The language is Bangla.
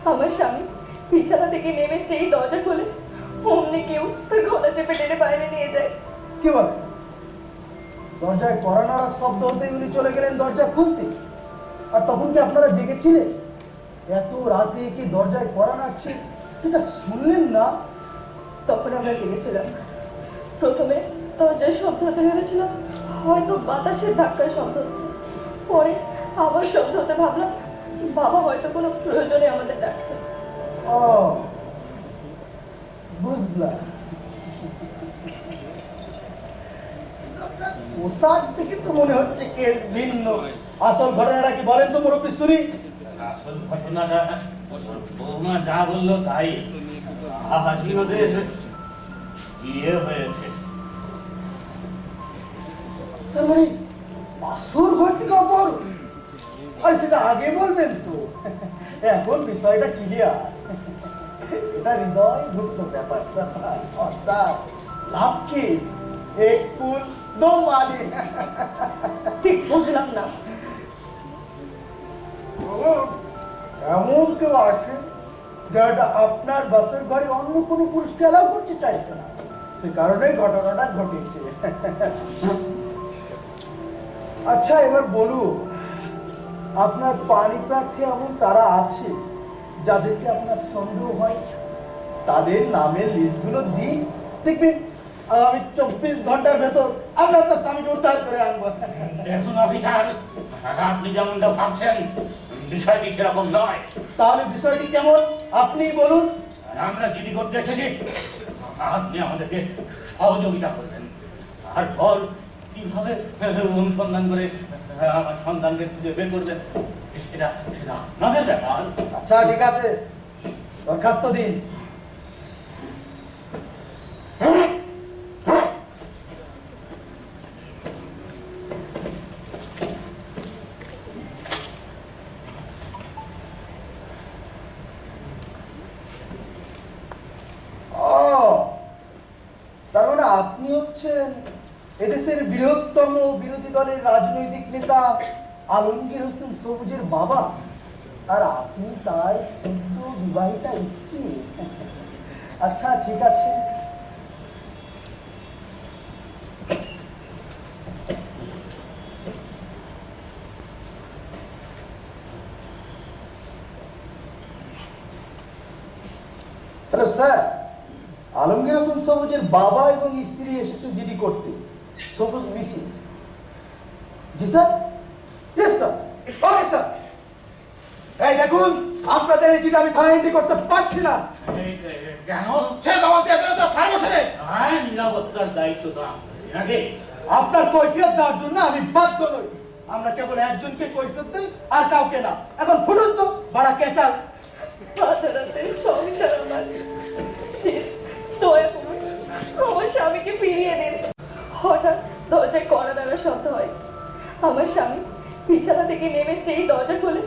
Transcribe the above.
আমার স্বামী বিছানা থেকে নেমে যেই দরজা খোলে অমনি কেউ তার গলা চেপে টেনে বাইরে নিয়ে যায়। কি বলে? দরজায় কড়া নাড়ার শব্দ হতেই উনি চলে গেলেন দরজা খুলতে। আর তখন কি আপনারা জেগেছিলেন? এত রাতে কি দরজায় কড়া নাড়ছে সেটা শুনলেন না? তখন আমরা জেগেছিলাম। প্রথমে দরজায় শব্দ হতে ভেবেছিলাম হয়তো বাতাসের ধাক্কার শব্দ হচ্ছে, পরে আবার শব্দ হতে ভাবলাম বাবা হয়তো কোনো প্রয়োজনে আমাদের ডাকছে। ও বুঝলাম। পোশাক দেখে তো মনে হচ্ছে কেস ভিন্ন। আসল ঘটনাটা কি বলেন তো মুরব্বী শুনি। আসল ঘটনাটা বৌমা যা বললো তাই। হাজির ওদের বিয়ে হয়েছে। তার মানে আসল ঘর থেকে অপহরণ? আর সেটা আগে বলবেন তো, এখন বিষয়টা ক্লিয়ার। এটা হৃদয় ভুক্ত ব্যাপার স্যাপার, অর্থাৎ লাভ কেস, এক ফুল দো মালি। ঠিক বুঝলাম না। এমন কেউ আছে যারা আপনার বাসের ঘরে অন্য কোনো পুরুষকে অ্যালাউ করতে চাইছে না, সে কারণে ঘটনাটা ঘটেছে। আচ্ছা এবার বলুন, আপনার পানি প্রার্থী এমন তারা আছে যাদেরকে আপনার সন্দেহ হয়? তাদের নামের লিস্টগুলো দিন, দেখবেন আমি 24 ঘন্টার ভেতর আমরা তার স্বামীকে উদ্ধার করে আনবো। দেখুন অফিসার, আপনি যেমনটা ভাবছেন বিষয়টি সেরকম নয়। তাহলে বিষয়টি কেমন আপনি বলুন। আমরা জিডি করতে এসেছি, আপনি আমাদেরকে সহযোগিতা করবেন। আর ফল কিভাবে অনুসন্ধান করে আমার সন্তানকে খুঁজে বের করবেন সেটা সেটা আপনাদের ব্যাপার। আচ্ছা ঠিক আছে, দরখাস্ত দিন। তার মানে আপনি হচ্ছেন এদেশের বৃহত্তম বিরোধী দলের রাজনৈতিক নেতা আলমগীর হোসেন সবুজের বাবা, আর আপনি তার সদ্য বিবাহিতা স্ত্রী। আচ্ছা ঠিক আছে, হ্যালো স্যার, আলমগীর হোসেন সবুজের বাবা এবং স্ত্রী এসেছে জিডি করতে। সবুজ মিসিং। জি sir, yes sir, okay sir. এই দেখুন, আপনাদের এই জিডি আমি থানায় এন্ট্রি করতে পারছি না। কেন? সে জবাব দিয়ে দেন তো স্যার বসে। নিরাপত্তার দায়িত্ব তো নাকি? আপনার কৈফিয়ত দেওয়ার জন্য আমি বাধ্য নই। আমরা কেবল একজনকে কৈফিয়ত দিই আর কাউকে না। এখন ফুটুন তো বাড়া কেচাল। রাতে সংসার আমার, দয়া করুন আমার স্বামীকে ফিরিয়ে দিন। হঠাৎ দরজায় কড়া নাড়ার শব্দ হয়। আমার স্বামী বিছানা থেকে নেমে যেই দরজা খোলে